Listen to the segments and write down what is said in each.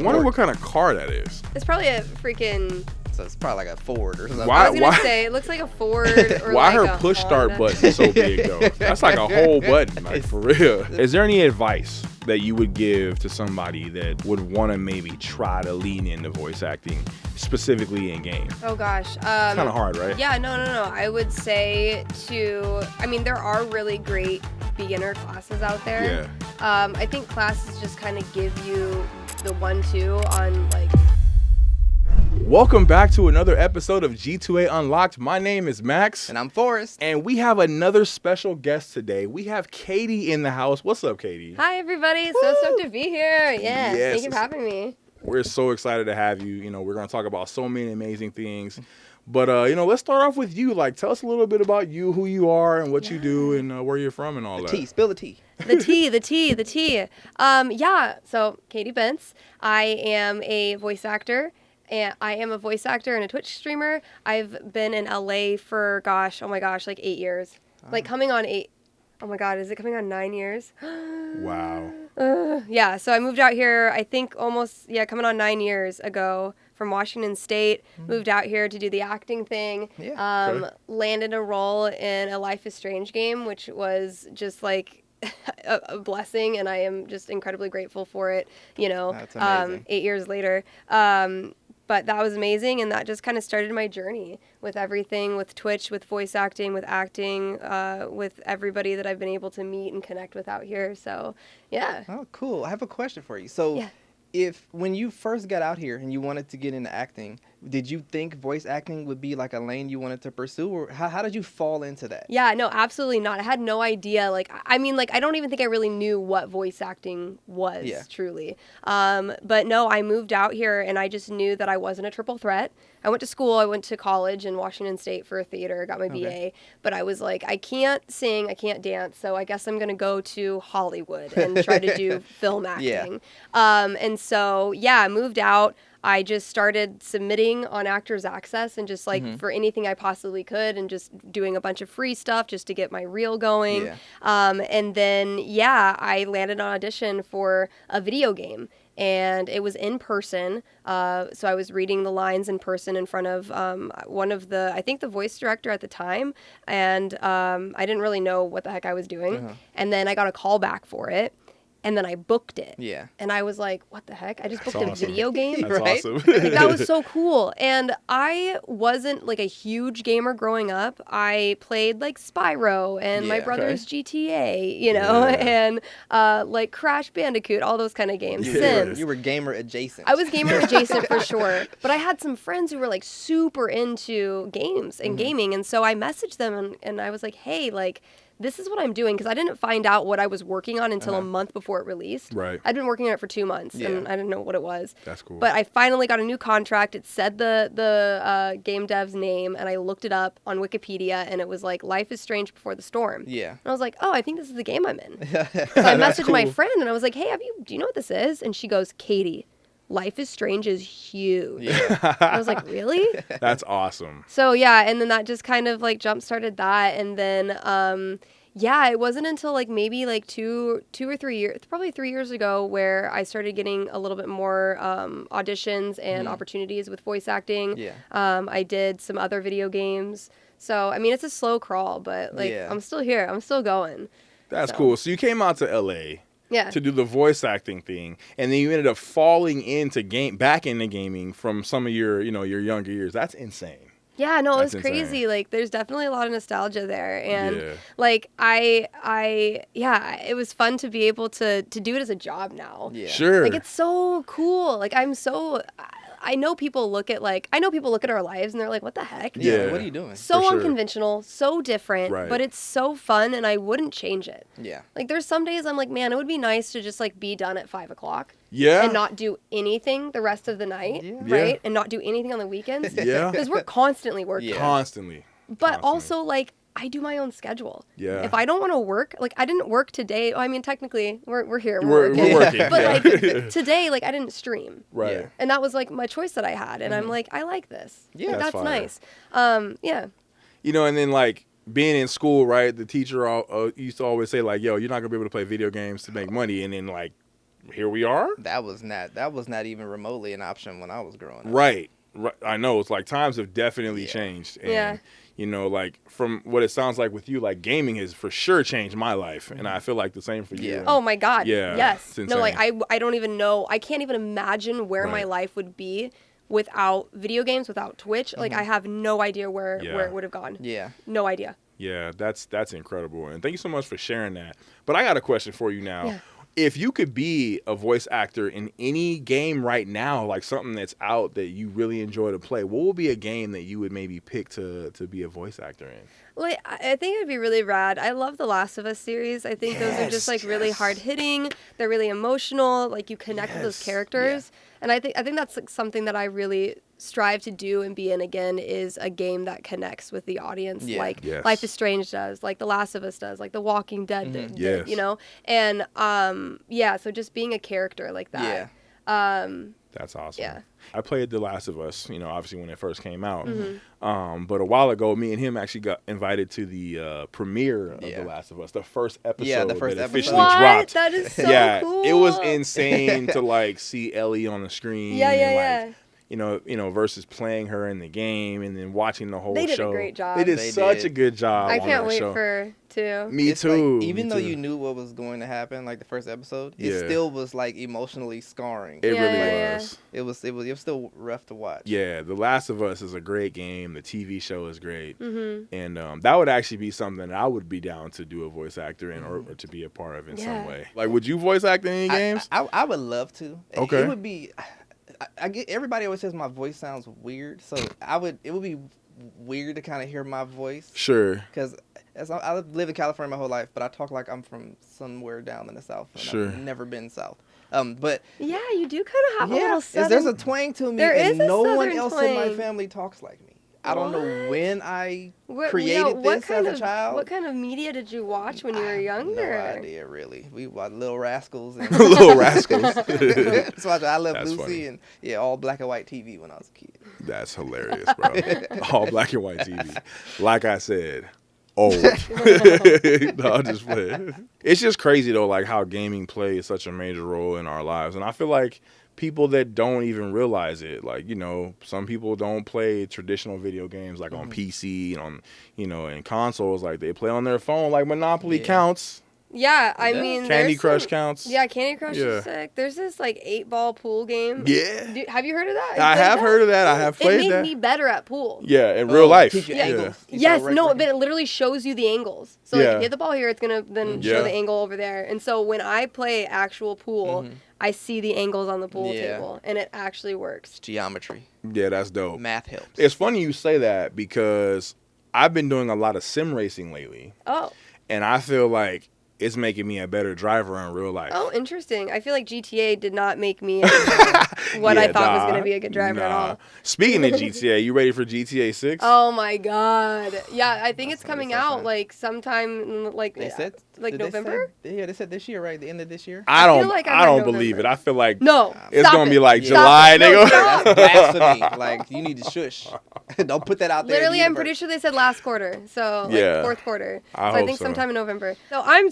wonder what kind of car that is. It's probably a freaking... So it's probably like a Ford or something. I was going to say, it looks like a Ford or why like her a push Honda. start button is so big, though? That's like a whole button, like, for real. Is there any advice that you would give to somebody that would want to maybe try to lean into voice acting, specifically in game? Oh, gosh. It's kind of hard, right? Yeah, no. I would say there are really great beginner classes out there. Yeah. I think classes just kind of give you the 1-2 on, like... Welcome back to another episode of G2A Unlocked. My name is Max. And I'm Forrest. And we have another special guest today. We have Katy in the house. What's up, Katy? Hi, everybody. So stoked to be here. Yeah, Yes. thank you for having me. We're so excited to have you. You know, we're going to talk about so many amazing things. But, let's start off with you. Like, tell us a little bit about you, who you are, and what you do, and where you're from and all that. Spill the tea. The tea. So Katy Bentz. I am a voice actor. And I am a voice actor and a Twitch streamer. I've been in LA for, like 8 years. Like coming on 8. Oh my God, is it coming on 9 years? Wow. Yeah, so I moved out here, I think coming on 9 years ago from Washington State. Moved out here to do the acting thing. Yeah. Okay. Landed a role in a Life is Strange game, which was just like a blessing, and I am just incredibly grateful for it, That's amazing. 8 years later. But that was amazing, and that just kind of started my journey with everything, with Twitch, with voice acting, with everybody that I've been able to meet and connect with out here. So, yeah. Oh, cool. I have a question for you. So, when you first got out here and you wanted to get into acting, did you think voice acting would be like a lane you wanted to pursue, or how did you fall into that? Yeah, no, absolutely not. I had no idea. I don't even think I really knew what voice acting was, truly. But no, I moved out here and I just knew that I wasn't a triple threat. I went to school, I went to college in Washington State for theater, got my BA, but I was like, I can't sing, I can't dance, so I guess I'm going to go to Hollywood and try to do film acting. And so, I moved out. I just started submitting on Actors Access and just for anything I possibly could and just doing a bunch of free stuff just to get my reel going. And then, I landed on audition for a video game. And it was in person, so I was reading the lines in person in front of I think the voice director at the time, and I didn't really know what the heck I was doing. And then I got a call back for it, and then I booked it. Yeah. And I was like, what the heck? I just booked a video game? That's awesome. That was so cool. And I wasn't like a huge gamer growing up. I played like Spyro and my brother's GTA, and like Crash Bandicoot, all those kind of games. Sims. You were gamer adjacent. I was gamer adjacent for sure. But I had some friends who were like super into games and gaming. And so I messaged them and I was like, hey, like, this is what I'm doing, because I didn't find out what I was working on until a month before it released. Right. I'd been working on it for 2 months, and I didn't know what it was. That's cool. But I finally got a new contract. It said the game dev's name, and I looked it up on Wikipedia, and it was like Life is Strange Before the Storm. Yeah. And I was like, oh, I think this is the game I'm in. So I messaged my friend, and I was like, hey, do you know what this is? And she goes, Katy, Life is Strange is huge. Yeah. I was like, really? That's awesome. So, and then that just kind of like jump-started that, and then, it wasn't until like maybe like 2 or 3 years, probably 3 years ago, where I started getting a little bit more auditions and opportunities with voice acting. Yeah. I did some other video games. So, I mean, it's a slow crawl, but like I'm still here. I'm still going. That's cool. So you came out to LA. Yeah. To do the voice acting thing, and then you ended up falling back into gaming from some of your younger years. That's insane. Yeah, no, it was crazy. Like, there's definitely a lot of nostalgia there, and like it was fun to be able to do it as a job now. Yeah, sure. Like, it's so cool. Like, I know people look at our lives and they're like, what the heck? Yeah, what are you doing? So unconventional, so different, but it's so fun, and I wouldn't change it. Yeah. Like, there's some days I'm like, man, it would be nice to just like be done at 5 o'clock. Yeah. And not do anything the rest of the night, right? And not do anything on the weekends. Yeah. Because we're constantly working. Yeah. Constantly. But also, like, I do my own schedule. Yeah. If I don't want to work, like, I didn't work today. I mean, technically, we're here. We're working. But, like, today, like, I didn't stream. Right. Yeah. And that was, like, my choice that I had. And I'm like, I like this. Yeah. Like, that's nice. Yeah. And then, like, being in school, right, the teacher used to always say, like, yo, you're not going to be able to play video games to make money. And then, like, here we are. That was not even remotely an option when I was growing up. Right. I know. It's like times have definitely changed. And, Yeah. you know, like from what it sounds like with you, like gaming has for sure changed my life. And I feel like the same for you. Yeah. Oh my God. Yeah. Yes. It's No, like insane. I don't even know. I can't even imagine where my Right. life would be without video games, without Twitch. Like I have no idea where it would have gone. Yeah. No idea. Yeah, that's incredible. And thank you so much for sharing that. But I got a question for you now. Yeah. If you could be a voice actor in any game right now, like something that's out that you really enjoy to play, what would be a game that you would maybe pick to be a voice actor in? Like, I think it'd be really rad. I love the Last of Us series. I think those are just like really hard hitting. They're really emotional. Like you connect with those characters. And I think that's like something that I really strive to do and be in again is a game that connects with the audience. Yeah. Like Yes. Life is Strange does, like The Last of Us does, like The Walking Dead did, Yes. you know? And so just being a character like that. Yeah. That's awesome. Yeah. I played The Last of Us, you know, obviously when it first came out. Mm-hmm. But a while ago, me and him actually got invited to the premiere of The Last of Us, the first episode the first that episode. officially What? dropped. That is so cool. It was insane to like see Ellie on the screen. Yeah, yeah, and, like, yeah. You know, versus playing her in the game and then watching the whole show. They did a great job. They did They such did. a good job. I on can't that wait show. for two. Me It's too. like, even me though too. you knew what was going to happen, like the first episode, Yeah. it still was like emotionally scarring. It Yeah, really yeah, was. It was still rough to watch. Yeah, The Last of Us is a great game. The TV show is great. Mm-hmm. And that would actually be something that I would be down to do a voice actor in or to be a part of in some Yeah. way. Like, would you voice act in any games? I would love to. Okay. It would be. I get everybody always says my voice sounds weird, so it would be weird to kind of hear my voice Sure. because I live in California my whole life, but I talk like I'm from somewhere down in the South. And Sure. I've never been South. But Yeah, you do kind of have a little southern. there's a twang to me, There and is a no one southern else in my twang. family talks like me. I don't know when I What created this kind as a child. What kind of media did you watch when you were younger? No idea, really. We watched Little Rascals. And Little Rascals. so I Love That's Lucy funny. and all black and white TV when I was a kid. That's hilarious, bro. All black and white TV. Like I said, old. No, I'm just playing. It's just crazy, though, like how gaming plays such a major role in our lives. And I feel like people that don't even realize it, like, you know, some people don't play traditional video games like on PC and on, you know, and consoles. Like they play on their phone. Like Monopoly counts. Yeah, I mean, Candy there's Crush some- counts. Yeah, Candy Crush Yeah. is sick. There's this like 8-ball pool game. Yeah. Have you heard of that? I have heard of that. I have It played made that. me better at pool. Yeah, in real life. Teach you Yeah. angles. You Yes, know, right- no, right- but it literally shows you the angles. So like, Yeah. if you hit the ball here, it's gonna then Yeah. show the angle over there. And so when I play actual pool, I see the angles on the pool Yeah. table, and it actually works. geometry. Yeah, that's dope. Math helps. It's funny you say that because I've been doing a lot of sim racing lately, Oh, and I feel like it's making me a better driver in real life. oh, interesting. I feel like GTA did not make me what I Yeah, thought was nah, gonna be a good driver at all. Speaking of GTA, you ready for GTA 6? Oh my god. Yeah, I think it's coming so out fun. like sometime like They said like did they November? say this year, right? The end of this year. I feel don't like I I heard don't November. believe it. I feel like No. it's stop gonna be it. like Yeah. July. Stop it. They No, go. stop. That's blasphemy. Like you need to shush. Don't put that out there. in Literally, the I'm pretty universe. sure they said last quarter, so like Yeah. fourth quarter. I So I hope think so. sometime in November. So I'm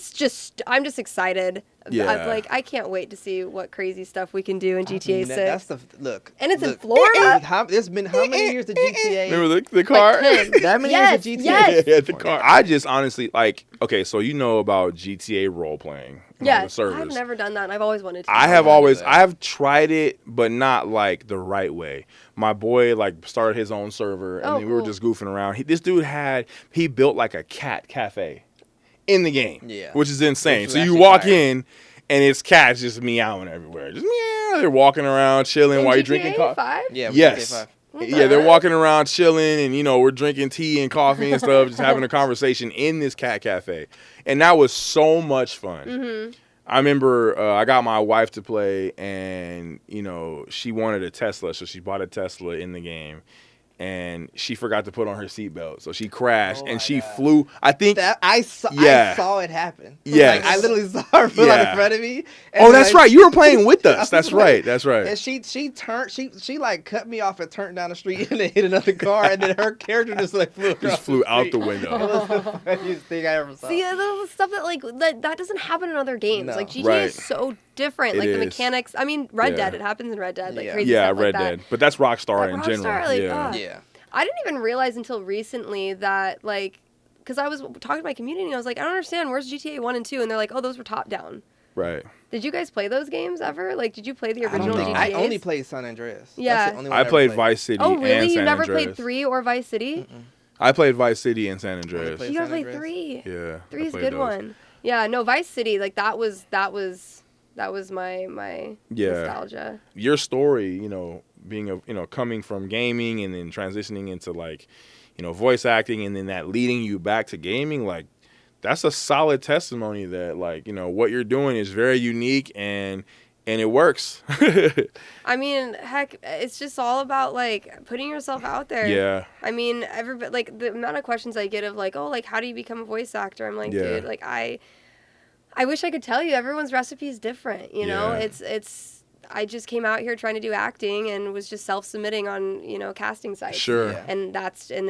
just excited. Yeah. Like I can't wait to see what crazy stuff we can do in GTA 6. That's the look. And it's in look, Florida? There's been how many years to GTA? Remember the car? Like 10. That many Yes, years of GTA? yes. Yeah, the car. I just honestly like. Okay, so you know about GTA role playing on the Yes, servers. I've never done that, and I've always wanted to. I have wanna do always that. I have tried it, but not like the right way. My boy like started his own server, and Oh, then we were cool. just goofing around. This dude he built like a cat cafe in the game, Yeah. which is insane. Which is So you actually walk fire. in, and it's cats just meowing everywhere, just meow. They're walking around chilling In while you're GTA drinking coffee. 5? Yeah. with Yes. GTA 5. Yeah, they're walking around chilling, and we're drinking tea and coffee and stuff, just having a conversation in this cat cafe, and that was so much fun. Mm-hmm. I remember I got my wife to play, and she wanted a Tesla, so she bought a Tesla in the game, and she forgot to put on her seatbelt, so she crashed Oh and my she God. flew. I think. That I saw it happen. Yes. Like, I literally saw her pull out Yeah. in front of me. Oh, and, that's like, right. You were playing with I us. was That's playing- right. That's right. And she turned. She like cut me off and turned down the street and then hit another car, and then her character just like flew across Just flew out street. the window. It was the funniest thing I ever saw. See, the stuff that like that doesn't happen in other games. No. Like GTA Right. is so different. It Like the is. mechanics. I mean, Red Yeah. Dead. It happens in Red Dead. Like Yeah. crazy Yeah, stuff like Red that. Dead. But that's Rockstar Like in Rockstar, general. like, yeah. Yeah. I didn't even realize until recently that like, because I was talking to my community, and I was like, I don't understand. Where's GTA 1 and 2? And they're like, oh, those were top down. Right. Did you guys play those games ever? Like, did you play the I don't original think- GTAs? I only played San Andreas. Yeah. That's the only one I ever played Vice City Oh, and really? You San never Andreas. played 3 or Vice City? I played Vice City and San Andreas. played You gotta San play Andreas. 3. Yeah. 3 I is a played good those. one. Yeah, no, Vice City, like that was my Yeah. nostalgia. Your story, being coming from gaming and then transitioning into like, voice acting and then that leading you back to gaming, like that's a solid testimony that like, what you're doing is very unique and it works. I mean, heck, it's just all about like putting yourself out there. Yeah. I mean, everybody, like the amount of questions I get of like, oh, like how do you become a voice actor? I'm like, Yeah. dude, like I wish I could tell you. Everyone's recipe is different, you know. Yeah. It's. I just came out here trying to do acting and was just self-submitting on casting sites. Sure. Yeah. And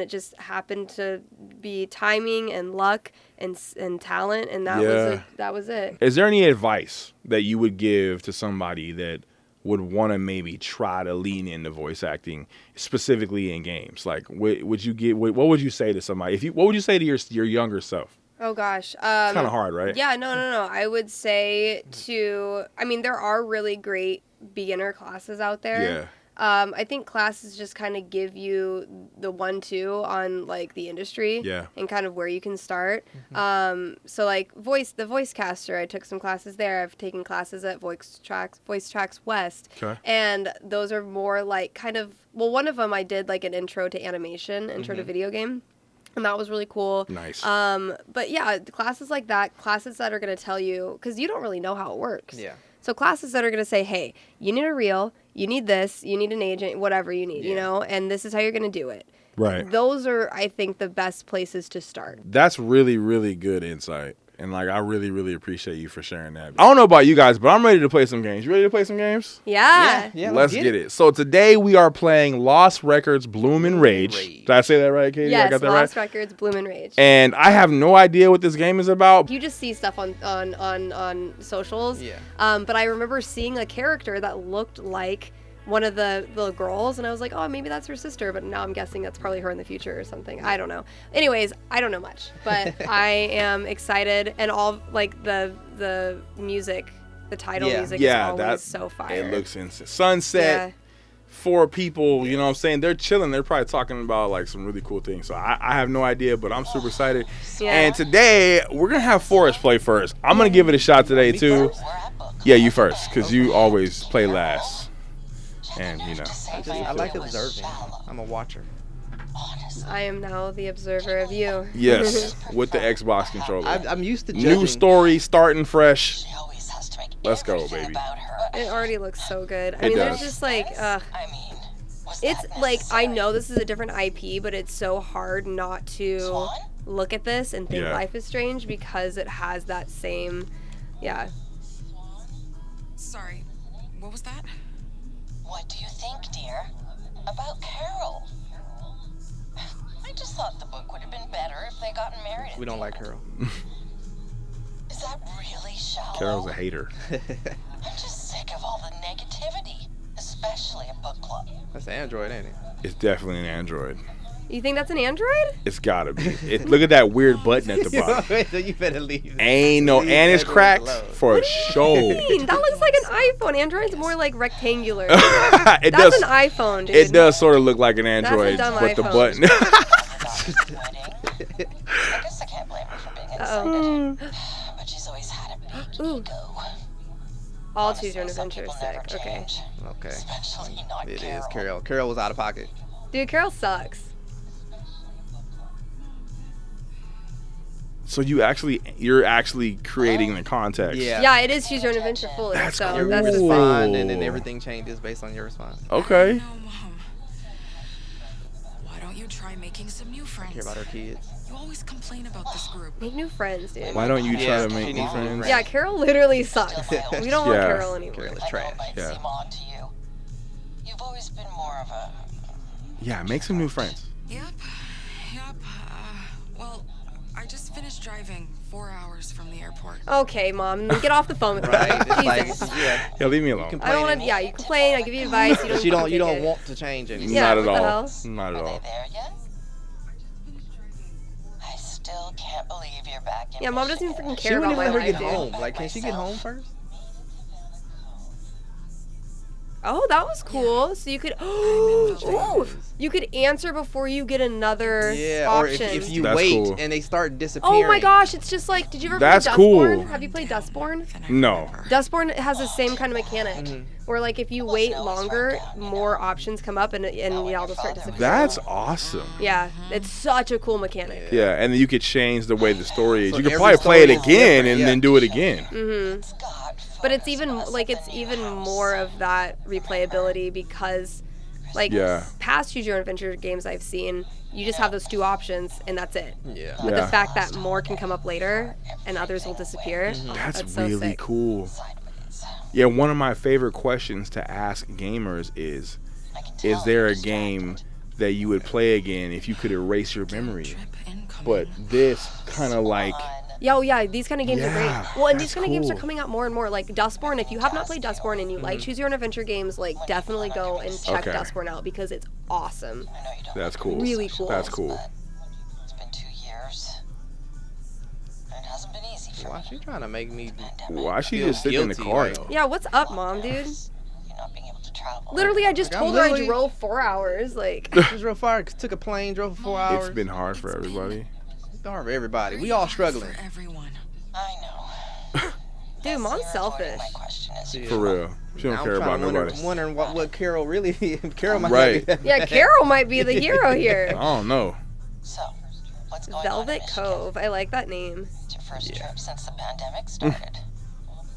it just happened to be timing and luck and talent, and that was it. Is there any advice that you would give to somebody that would want to maybe try to lean into voice acting, specifically in games? Like, what would you say to somebody? What would you say to your younger self? Oh gosh, It's kind of hard, right? Yeah, no. I would say there are really great beginner classes out there. Yeah. I think classes just kind of give you the 1-2 on like the industry. Yeah. And kind of where you can start. So like the voice caster, I took some classes there. I've taken classes at Voice Tracks West. Okay. And those are more like one of them I did like an intro to animation, intro to video game. And that was really cool. Nice. But yeah, classes like that, classes that are going to tell you, because you don't really know how it works. Yeah. So classes that are going to say, hey, you need a reel, you need this, you need an agent, whatever you need, and this is how you're going to do it. Right. Those are, I think, the best places to start. That's really, really good insight. And like, I really, really appreciate you for sharing that. I don't know about you guys, but I'm ready to play some games. You ready to play some games? Yeah. Let's get it. So today we are playing Lost Records Bloom and Rage. Did I say that right, Katie? Yes, I got that Lost right? Records, Bloom and Rage. And I have no idea what this game is about. You just see stuff on socials. Yeah. But I remember seeing a character that looked like one of the girls, and I was like, oh, maybe that's her sister, but now I'm guessing that's probably her in the future or something. I don't know. Anyways, I don't know much, but I am excited, and all like the music, the title music is always so fire. It looks insane. Sunset, 4 people, you know what I'm saying? They're chilling. They're probably talking about like some really cool things. So I have no idea, but I'm super excited. Yeah. And today we're gonna have Forrest play first. I'm gonna give it a shot today too. Yeah, you first, because you always play last. And I like observing. I'm a watcher. I am now the observer of you. Yes, with the Xbox controller. I'm used to judging. New story, starting fresh. Let's go, baby. It already looks so good. It does. There's just like, it's like, I know this is a different IP, but it's so hard not to look at this and think Life is Strange because it has that same, Sorry, what was that? What do you think, dear? About Carol? I just thought the book would have been better if they gotten married. We don't like Carol. Is that really shallow? Carol's a hater. I'm just sick of all the negativity, especially at book club. That's an Android, ain't it? It's definitely an Android. You think that's an Android? It's gotta be. Look at that weird button at the bottom. So you better leave. Ain't no, and it's cracked for show. That looks like an iPhone. Android's more like rectangular. That's an iPhone, dude. It does sort of look like an Android, dumb but the iPhone. button. I guess I can't blame her for being excited. But she's always had a big Ooh. ego. All choose your own Some adventure. people Sick. never Okay. change, Okay. especially not It Carol. is Carol. Carol was out of pocket. Dude, Carol sucks. So you're actually creating the context. Yeah. Yeah, it is choose your own adventure fully. That's so cool. that's You the respond, thing. and then everything changes based on your response. Okay. No, Mom. Why don't you try making some new friends? Care about our kids. You always complain about this group. Make new friends, dude. Why don't you try Yeah, to she make new needs new friends? friends. Yeah, Carol literally sucks. We don't want Yeah. Carol anymore. Carol is I know trash. it might Yeah. seem odd to you. You've always been more of a... Yeah, make some new friends. Yep. Well, I just finished driving 4 hours from the airport. Okay, Mom, get off the phone with me. Right? It's like, Jesus. Yeah, leave me alone. I don't want to. Yeah, you complain. I give you advice. But you don't want to change anything. Yeah, Not at what the all. hell? Not at Are they all. there yet? I still can't believe you're back in Yeah, Mom doesn't even Michigan. freaking She care wouldn't about even my let her life, get dude. home. Like, can she get home first? Oh, that was cool. So you could. Ooh, you could answer before you get another Yeah, or option. if you That's wait cool. and they start disappearing. Oh my gosh, it's just like, did you ever That's play cool. Dustborn? Have you played Dustborn? No. Dustborn has the same kind of mechanic, Mm-hmm. where like if you wait longer, more options come up and yeah, they'll start disappearing. That's awesome. Yeah, it's such a cool mechanic. Yeah, and then you could change the way the story is. So You could every probably play it story is again different, and yeah. then do it again. Mm-hmm. God, But it's even more of that replayability because, like, Yeah. past Choose Your Own Adventure games I've seen, you just have those two options and that's it. Yeah. But Yeah. the fact that more can come up later and others will disappear, That's so really sick. cool. sideways. Yeah, one of my favorite questions to ask gamers is there a game that you would play again if you could erase your memory? Trip incoming. But this kind of like, Yeah, oh yeah, these kind of games are Yeah, great. Well, and these that's kind of games are cool. coming out more and more. Like Dustborn, if you have not played Dustborn and you like Choose Your Own Adventure games, like definitely go and check Okay. Dustborn out because it's awesome. I know you don't. that's cool. Really cool. That's cool. It's been 2 years. And it hasn't been easy for Why me. she trying to make me? Why is she Feel just sitting in the guilty, car like- though? Yeah, what's up, Mom, dude? You not being able to travel. Literally, I just Like, I'm told her I literally- drove 4 hours. Like, Just real far. Took a plane, drove for 4 hours. It's been hard for everybody. It's hard for everybody. We all struggling. For everyone. I know. dude, Mom's You're avoiding selfish. My question is, Yeah. For real. She don't Now care I'm about trying to nobody. wondering what Carol really. Carol might Right. not be- Yeah, Carol might be the hero I here. don't know. so what's going on Velvet in Michigan? Cove. I like that name. It's your first trip since the pandemic started.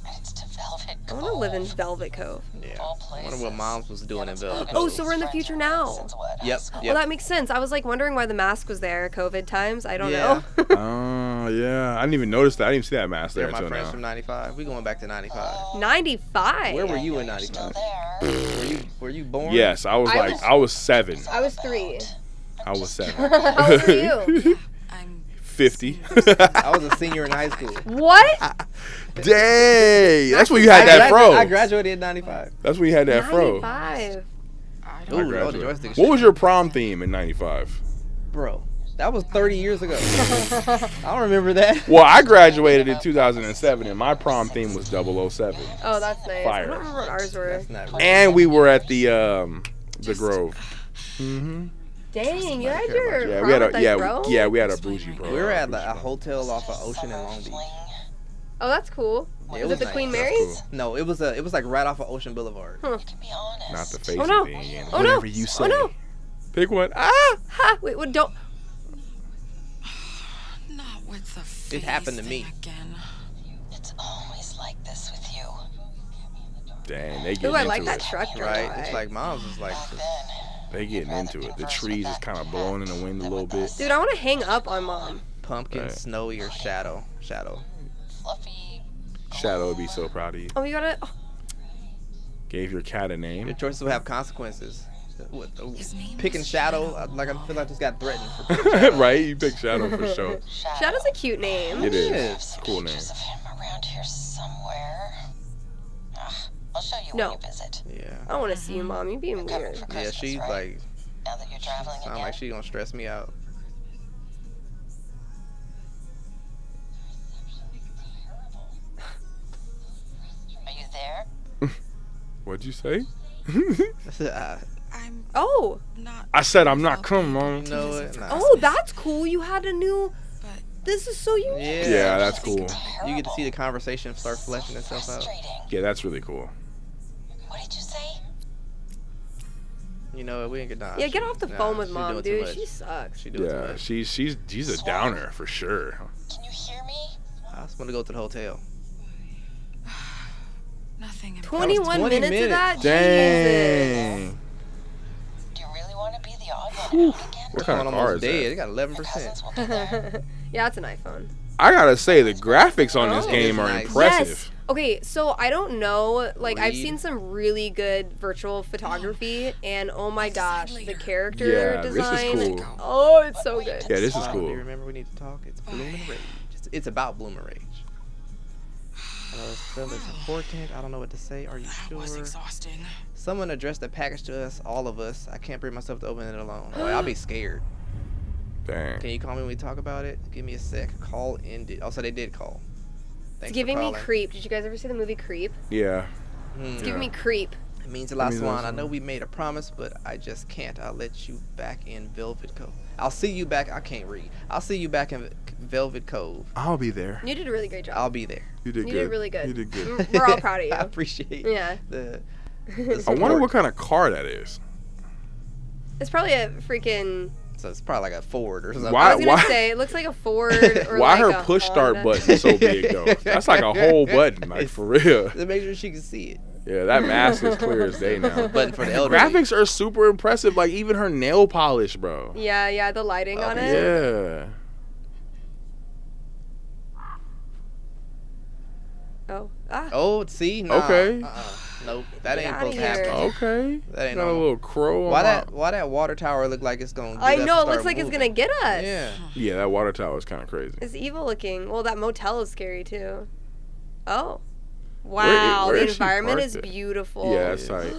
And it's to Velvet I Cove. want to live in Velvet Cove. Yeah. All I wonder what places. Mom's was doing in Velvet. Oh, Cove. so we're in the future now. Since what, high Yep. school? Well, that makes sense. I was like wondering why the mask was there, COVID times. I don't Yeah. know. Oh, yeah. I didn't even notice that. I didn't see that mask there They're my until friends now. from '95. We going back to '95. 95. Where were you in You're still '95? there. Were you born? Yes, I was I like, was- I was 7. I was 3. I was 7. How old were you? I'm 50. I was a senior in high school. What? Dang. That's when you had that fro. I graduated in '95. That's when you had that fro. 95. I I don't Ooh, graduated. the joystick What shit. was your prom theme in 95? Bro, that was 30 years ago. I don't remember that. Well, I graduated in 2007, and my prom theme was 007. Oh, that's nice. I Fire. don't remember what ours were. That's not right. And we were at the Grove. Mm-hmm. Dang, you had care about your Yeah, prom we had at a the Grove? we had a bougie bro. We were at Bougie a bro. hotel off of Ocean in Long Beach. Oh, that's cool. Yeah, Is it it was the nice. Queen That's Mary's? cool. No, it was like right off of Ocean Boulevard. You can be honest. Not the facing Oh, no. thing again. Oh, no. Whatever you say. Oh, no. Pick one. Ah! Ha! Wait, what, don't. Not with the face It happened to thing me. again. It's always like this with you. Dang, they getting Ooh, I into like it. that truck Right? drive. It's like Mom's is like Back just, then, They getting into it. The trees is kind of blowing in the wind a little bit. Dude, I want to hang up on Mom. pumpkin, Right. snowy, or shadow. Shadow. fluffy. Shadow would be so proud of you. Oh, you gotta. Oh, Gave your cat a Your name. choices will have consequences. What, His name picking is shadow, like I feel like I just got threatened. For picking shadow. Right? You picked Shadow for sure. Shadow's a cute name. It is. is. It's a cool name. Pictures of him around here somewhere. I'll show you No. when you visit. Yeah. I want to see you, Mom. You being Coming weird. for Yeah, Christmas, she's right? like, Now that you're traveling sound again. like she gonna stress me out. Are you there? What'd you say? I'm Oh. not. I said I'm not coming, Mom. No, it not. Oh, that's cool. You had a new. But This is so unique. Yeah. Yeah, that's cool. You get to see the conversation start fleshing itself out. Frustrating. Yeah, that's really cool. What did you say? You know, we ain't get down. Yeah, get off the phone with she Mom, doing too dude. much. She sucks. She doing too Yeah, much. she's a downer for sure. Can you hear me? I just want to go to the hotel. nothing. 21 20 minutes of that? Jesus. Dang. Do you really want to be the odd one out again? What kind of car almost is dead. that? They got 11%. Cousins will be there. Yeah, it's an iPhone. I gotta say the graphics on this Oh. game are Nice. impressive. Okay, so I don't know. Like, I've Read. seen some really good virtual photography, and oh my gosh, the character Yeah, this is design. cool. Oh, it's so good. Yeah, this is Do cool. you remember we need to talk? It's Bloom and Rage. It's about Bloom and Rage. I know it's important. I don't know what to say. Are you That was sure? exhausting. Someone addressed the package to us, all of us. I can't bring myself to open it alone. Boy, I'll be scared. Dang. Can you call me when we talk about it? Give me a sec. Call ended. Oh, so they did call. Thanks It's for giving me calling. creep. Did you guys ever see the movie Creep? Yeah. It's Yeah. giving me creep. It means a lot, means a lot, Swan. I know Swan. we made a promise, but I just can't. I'll let you back in Velvet Cove. I'll see you back. I can't read. I'll see you back in Velvet Cove. I'll be there. You did a really great job. I'll be there. You did You good. did really good. You did good. We're all proud of you. I appreciate Yeah. the I wonder what kind of car that is. It's probably a freaking. So it's probably like a Ford or something. Why- I was gonna say it looks like a Ford or Why like her a push start Honda. button so big though? That's like a whole button, like for real. To make sure she can see it. Yeah, that mask is clear as day now. Button for the elderly. Graphics are super impressive. Like even her nail polish, bro. Yeah, the lighting on it. Yeah. Oh. Oh, see? Nah. Okay. Nope. That Get ain't outta supposed to happen. here. Okay. That ain't Got a normal. little crow. Why that water tower look like it's gonna? I get up know. and It looks start like it's moving? gonna get us. Yeah. Yeah, that water tower is kind of crazy. It's evil looking. Well, that motel is scary too. Oh. Where Wow. is the she environment is parked at? beautiful. Yeah, that's tight.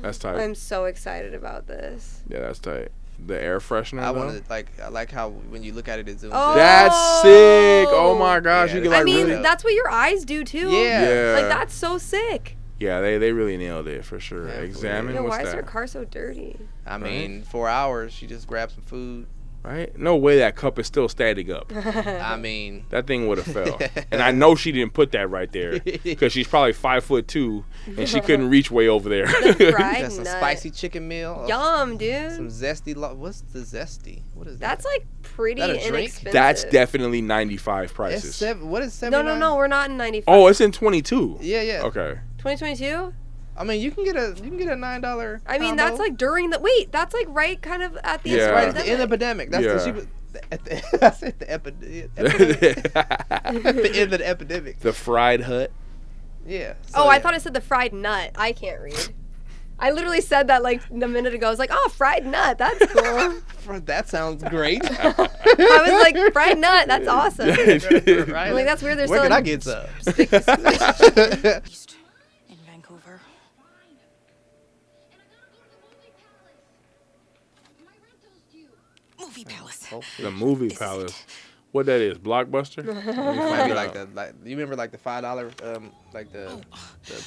That's tight. I'm so excited about this. Yeah, that's tight. The air freshener. I though? want to I like how when you look at it, it zooms Oh. in. That's sick. Oh my gosh, Yeah, you can I like I mean, really. that's what your eyes do too. Yeah. Yeah. Like that's so sick. Yeah, they really nailed it for sure. Yeah, for Examine Yo, what's why is that? her car so dirty? I mean, 4 hours, she just grabbed some food. Right? No way that cup is still standing up. I mean, That thing would have fell. And I know she didn't put that right there because she's probably 5'2" and she couldn't reach way over there. The fried got some nut. spicy chicken meal. Yum, Some dude. zesty. What's the zesty? What is that? That's like pretty That a drink? inexpensive. That's definitely 95 It's prices. what is No, 79? we're not in 95. Oh, it's in 22. Yeah. Okay. 2022? I mean, you can get a $9. I mean, combo. that's like during the that's like right kind of at the Yeah. right at the epidemic. end of the epidemic. That's Yeah. the cheapest. I said the epidemic. The end of the epidemic. The fried hut. Yeah. Oh, so, I yeah. thought it said the fried nut. I can't read. I literally said that like a minute ago. I was like, oh, fried nut. That's cool. That sounds great. I was like, fried nut. That's awesome. Right? I'm like, that's weird. They're Where can selling I get some? East in Vancouver. Movie Palace. The movie This is palace. it. What that is? Blockbuster? Might be like you remember like the $5 like the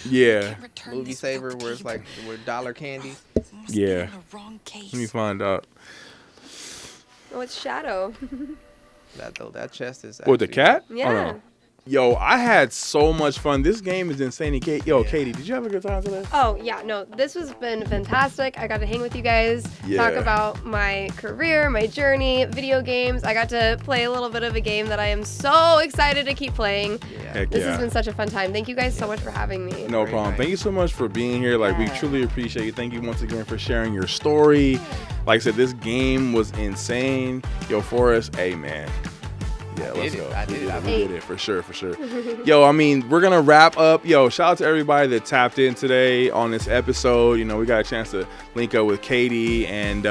Yeah. Return movie this saver fucked where it's like paper. with dollar candy. Must be Yeah. in the wrong case. Let me find out. Oh, it's Shadow. That chest is. What, the actually- cat? Yeah. Oh, no. Yo, I had so much fun. This game is insane. Yo, Katie, did you have a good time today? Oh, yeah, no, this has been fantastic. I got to hang with you guys, Yeah. talk about my career, my journey, video games. I got to play a little bit of a game that I am so excited to keep playing. Yeah. Heck This yeah. has been such a fun time. Thank you guys so much for having me. No Very problem. nice. Thank you so much for being here. Like, we Yeah. truly appreciate you. Thank you once again for sharing your story. Like I said, this game was insane. Yo, Forrest, hey, man. Yeah, let's did go. it. I did it. We did it for sure. Yo, I mean, we're gonna wrap up. Yo, shout out to everybody that tapped in today on this episode. You know, we got a chance to link up with Katie, and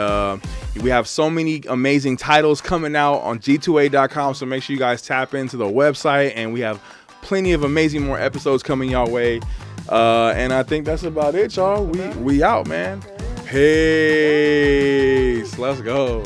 we have so many amazing titles coming out on G2A.com. So make sure you guys tap into the website, and we have plenty of amazing more episodes coming your way. And I think that's about it, y'all. We out, man. Peace. Let's go.